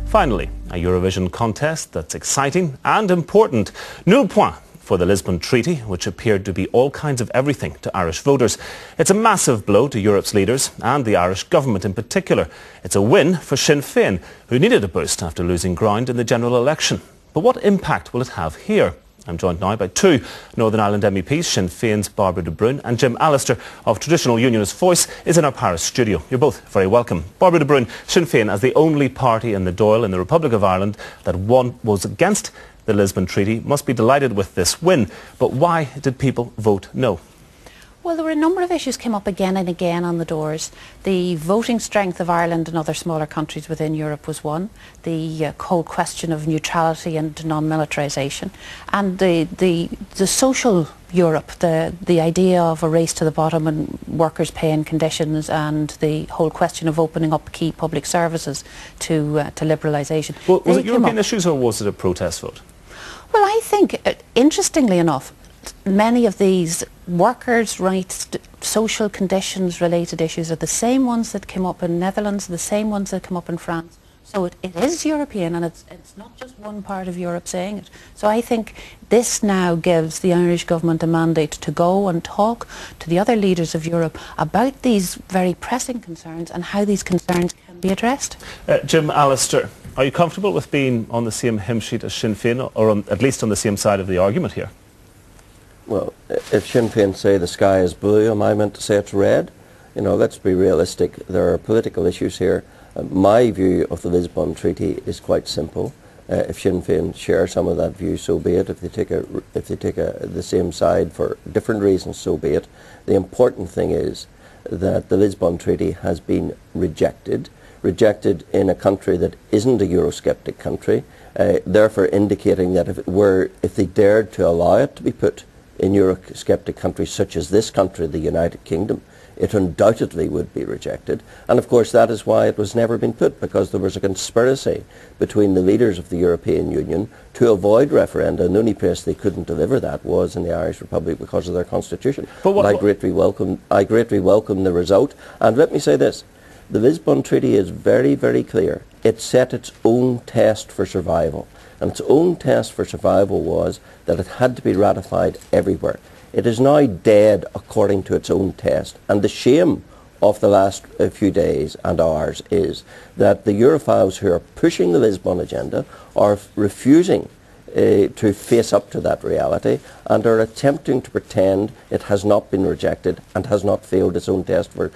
Finally, a Eurovision contest that's exciting and important. Nul point for the Lisbon Treaty, which appeared to be all kinds of everything to Irish voters. It's a massive blow to Europe's leaders and the Irish government in particular. It's a win for Sinn Féin, who needed a boost after losing ground in the general election. But what impact will it have here? I'm joined now by two Northern Ireland MEPs, Sinn Féin's Bairbre Brun and Jim Allister of Traditional Unionist Voice is in our Paris studio. You're both very welcome. Bairbre Brun, Sinn Féin as the only party in the Dáil in the Republic of Ireland that was against the Lisbon Treaty must be delighted with this win. But why did people vote no? Well, there were a number of issues came up again and again on the doors. The voting strength of Ireland and other smaller countries within Europe was one. The whole question of neutrality and non-militarisation. And the social Europe, the idea of a race to the bottom and workers' pay and conditions, and the whole question of opening up key public services to liberalisation. Well, was it European issues or was it a protest vote? Well, I think, interestingly enough, many of these workers' rights, social conditions related issues are the same ones that came up in the Netherlands, the same ones that come up in France. So it is European, and it's not just one part of Europe saying it. So I think this now gives the Irish government a mandate to go and talk to the other leaders of Europe about these very pressing concerns and how these concerns can be addressed. Jim Allister, are you comfortable with being on the same hymn sheet as Sinn Féin, or at least on the same side of the argument here? Well, if Sinn Féin say the sky is blue, am I meant to say it's red? You know, let's be realistic. There are political issues here. My view of the Lisbon Treaty is quite simple. If Sinn Féin share some of that view, so be it. If they take the same side for different reasons, so be it. The important thing is that the Lisbon Treaty has been rejected in a country that isn't a Eurosceptic country, therefore indicating that if they dared to allow it to be put in Eurosceptic countries such as this country, the United Kingdom, it undoubtedly would be rejected. And of course that is why it was never been put, because there was a conspiracy between the leaders of the European Union to avoid referenda, and the only place they couldn't deliver that was in the Irish Republic because of their constitution. But I greatly welcome the result. And let me say this, the Lisbon Treaty is very, very clear. It set its own test for survival. And its own test for survival was that it had to be ratified everywhere. It is now dead according to its own test. And the shame of the last few days and hours is that the Europhiles who are pushing the Lisbon agenda are refusing to face up to that reality and are attempting to pretend it has not been rejected and has not failed its own test for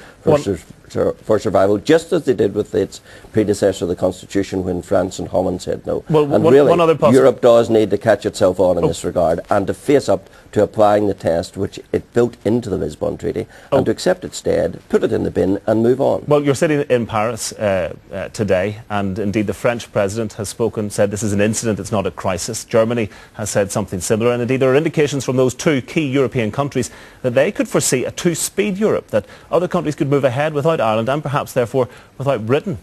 survival, just as they did with its predecessor, the Constitution, when France and Holland said no. Well, and really, Europe does need to catch itself on in this regard and to face up to applying the test which it built into the Lisbon Treaty and to accept its dead, put it in the bin and move on. Well, you're sitting in Paris today, and indeed the French president has spoken, said this is an incident, it's not a crisis. Germany has said something similar, and indeed there are indications from those two key European countries that they could foresee a two-speed Europe, that other countries could move ahead without Ireland and perhaps therefore without Britain.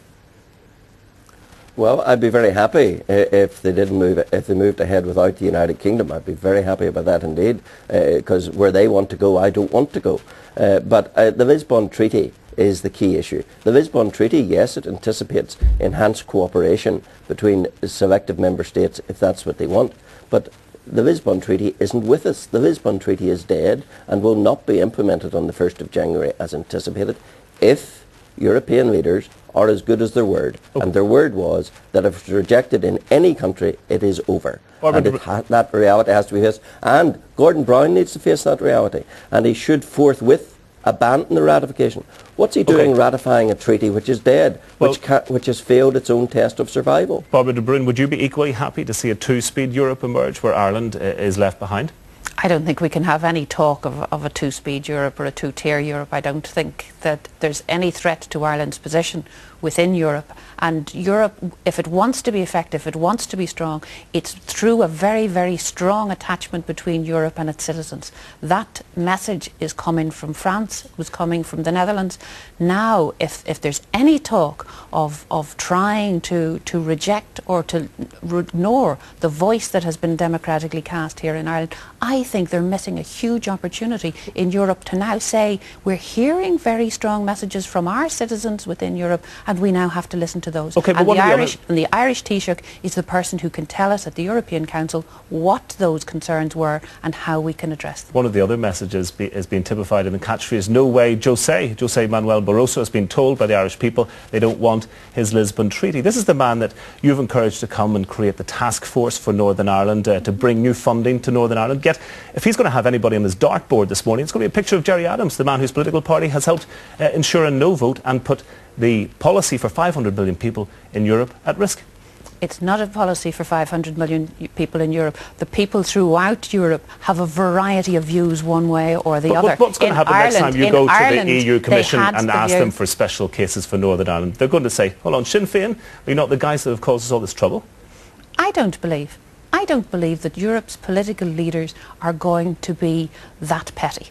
Well, I'd be very happy if they moved ahead without the United Kingdom. I'd be very happy about that indeed, because where they want to go, I don't want to go. But the Lisbon Treaty is the key issue. The Lisbon Treaty, yes, it anticipates enhanced cooperation between selective member states if that's what they want, but the Lisbon Treaty isn't with us. The Lisbon Treaty is dead and will not be implemented on the 1st of January as anticipated if European leaders are as good as their word. Okay. And their word was that if it's rejected in any country, it is over. And that reality has to be faced. And Gordon Brown needs to face that reality. And he should forthwith abandon the ratification. What's he doing ratifying a treaty which is dead, which has failed its own test of survival? Bairbre Brun, would you be equally happy to see a two-speed Europe emerge where Ireland is left behind? I don't think we can have any talk of a two-speed Europe or a two-tier Europe. I don't think that there's any threat to Ireland's position within Europe. And Europe, if it wants to be effective, if it wants to be strong, it's through a very, very strong attachment between Europe and its citizens. That message is coming from France, it was coming from the Netherlands. Now, if there's any talk of trying to reject or to ignore the voice that has been democratically cast here in Ireland, I think they're missing a huge opportunity in Europe to now say we're hearing very strong messages from our citizens within Europe and we now have to listen to those. Okay, but and the Irish Taoiseach is the person who can tell us at the European Council what those concerns were and how we can address them. One of the other messages is being typified in the catchphrase, no way José Manuel Barroso has been told by the Irish people they don't want his Lisbon Treaty. This is the man that you've encouraged to come and create the task force for Northern Ireland, to bring new funding to Northern Ireland. Yet, if he's going to have anybody on his dartboard this morning, it's going to be a picture of Gerry Adams, the man whose political party has helped ensure a no vote and put the policy for 500 million people in Europe at risk. It's not a policy for 500 million people in Europe. The people throughout Europe have a variety of views one way or the other. What's going to happen next time you go to the EU Commission and ask them for special cases for Northern Ireland? They're going to say, hold on, Sinn Féin, are you not the guys that have caused us all this trouble? I don't believe that Europe's political leaders are going to be that petty.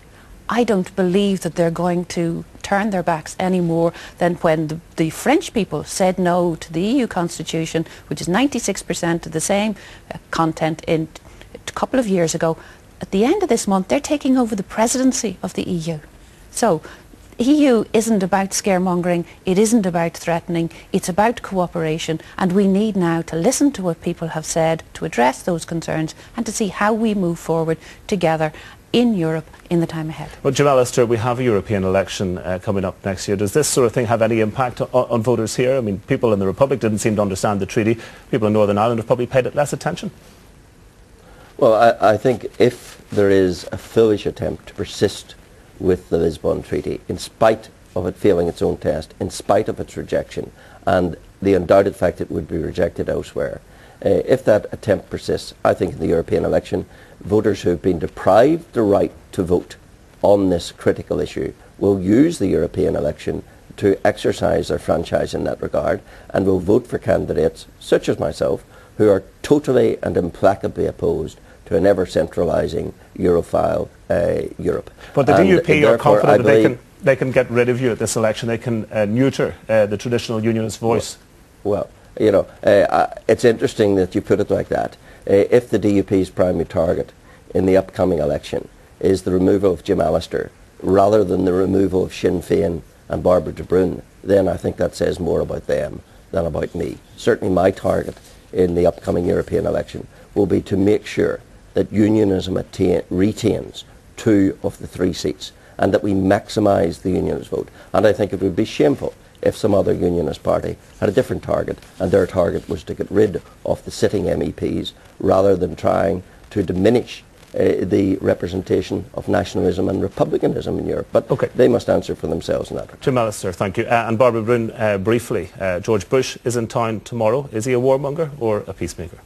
I don't believe that they're going to turn their backs any more than when the French people said no to the EU constitution, which is 96% of the same content a couple of years ago. At the end of this month, they're taking over the presidency of the EU. So EU isn't about scaremongering, it isn't about threatening, it's about cooperation, and we need now to listen to what people have said, to address those concerns, and to see how we move forward together in Europe in the time ahead. Well, Jim Allister, we have a European election coming up next year. Does this sort of thing have any impact on voters here? I mean, people in the Republic didn't seem to understand the treaty. People in Northern Ireland have probably paid it less attention. Well, I think if there is a foolish attempt to persist with the Lisbon Treaty, in spite of it failing its own test, in spite of its rejection, and the undoubted fact it would be rejected elsewhere, if that attempt persists, I think in the European election, voters who have been deprived the right to vote on this critical issue will use the European election to exercise their franchise in that regard, and will vote for candidates such as myself who are totally and implacably opposed to an ever-centralising Europhile Europe. But the DUP are confident that they can get rid of you at this election. They can neuter the traditional unionist voice. Well, you know, it's interesting that you put it like that. If the DUP's primary target in the upcoming election is the removal of Jim Allister rather than the removal of Sinn Féin and Bairbre de Brun, then I think that says more about them than about me. Certainly my target in the upcoming European election will be to make sure that unionism retains 2 of the 3 seats and that we maximise the unionist vote. And I think it would be shameful if some other unionist party had a different target and their target was to get rid of the sitting MEPs rather than trying to diminish the representation of nationalism and republicanism in Europe. But okay, they must answer for themselves in that regard. Jim Allister, thank you. And Bairbre Brun, briefly, George Bush is in town tomorrow. Is he a warmonger or a peacemaker?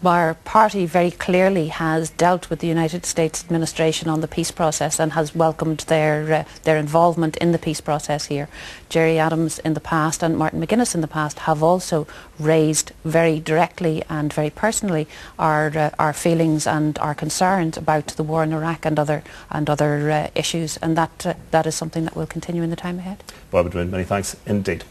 Our party very clearly has dealt with the United States administration on the peace process and has welcomed their involvement in the peace process here. Gerry Adams in the past and Martin McGuinness in the past have also raised very directly and very personally our feelings and our concerns about the war in Iraq and other issues, and that is something that will continue in the time ahead. Bairbre Brun, many thanks indeed.